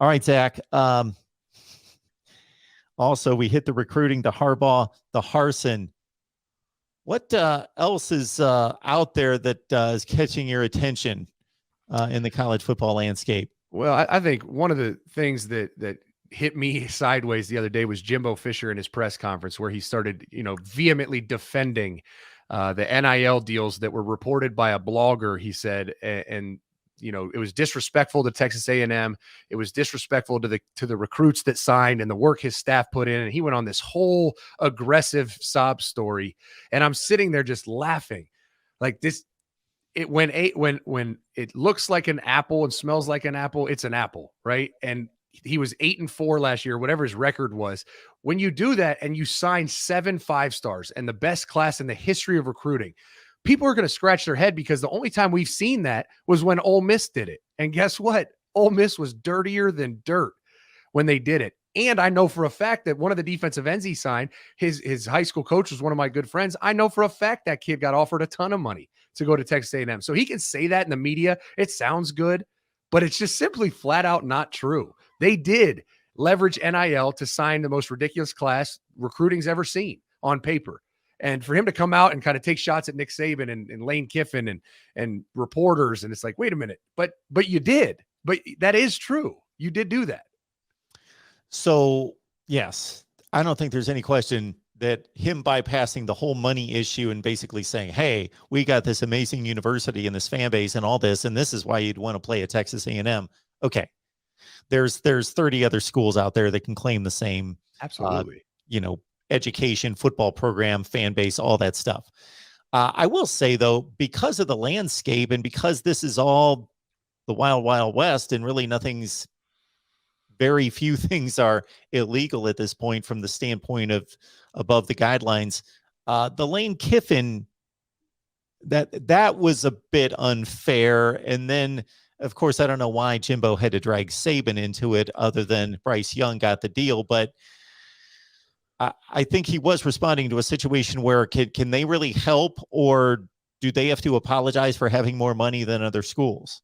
All right, Zach. Also, we hit the recruiting, the Harbaugh, the Harsin. What else is out there that is catching your attention in the college football landscape? Well, I think one of the things that hit me sideways the other day was Jimbo Fisher in his press conference, where he started, vehemently defending the NIL deals that were reported by a blogger. He said, and it was disrespectful to Texas A&M. It was disrespectful to the recruits that signed and the work his staff put in. And he went on this whole aggressive sob story, and I'm sitting there just laughing, like this. When it looks like an apple and smells like an apple, it's an apple, right? And he was 8-4 last year, whatever his record was. When you do that and you sign 7 5-stars and the best class in the history of recruiting, people are going to scratch their head, because the only time we've seen that was when Ole Miss did it. And guess what? Ole Miss was dirtier than dirt when they did it. And I know for a fact that one of the defensive ends he signed, his high school coach was one of my good friends. I know for a fact that kid got offered a ton of money to go to Texas A&M. So he can say that in the media. It sounds good, but it's just simply flat out not true. They did leverage NIL to sign the most ridiculous class recruiting's ever seen on paper. And for him to come out and kind of take shots at Nick Saban and Lane Kiffin and reporters, and it's like, wait a minute, but you did. But that is true. You did do that. So, yes, I don't think there's any question that him bypassing the whole money issue and basically saying, hey, we got this amazing university and this fan base and all this, and this is why you'd want to play at Texas A&M. Okay. There's 30 other schools out there that can claim the same, absolutely, education, football program, fan base, all that stuff. I will say, though, because of the landscape and because this is all the wild, wild west, and really very few things are illegal at this point from the standpoint of above the guidelines. The Lane Kiffin, that was a bit unfair. And then, of course, I don't know why Jimbo had to drag Saban into it, other than Bryce Young got the deal. But I think he was responding to a situation where can they really help, or do they have to apologize for having more money than other schools?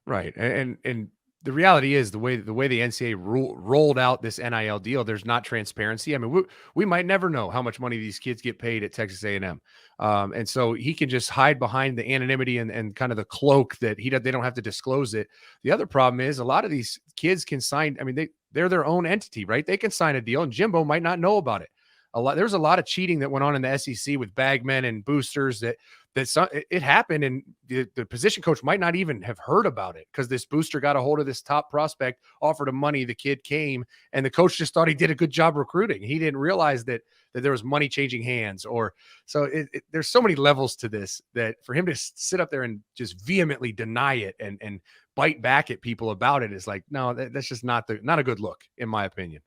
Right. And the reality is the way the NCAA rolled out this NIL deal, there's not transparency. I mean, we might never know how much money these kids get paid at Texas A&M. And so he can just hide behind the anonymity and kind of the cloak that they don't have to disclose it. The other problem is a lot of these kids can sign. I mean, they're their own entity, right? They can sign a deal, and Jimbo might not know about it. There's a lot of cheating that went on in the SEC with bagmen and boosters that it happened, and the position coach might not even have heard about it, because this booster got a hold of this top prospect, offered him money, the kid came, and the coach just thought he did a good job recruiting. He didn't realize that there was money changing hands. There's so many levels to this, that for him to sit up there and just vehemently deny it and bite back at people about it is like, no, that's just not a good look, in my opinion.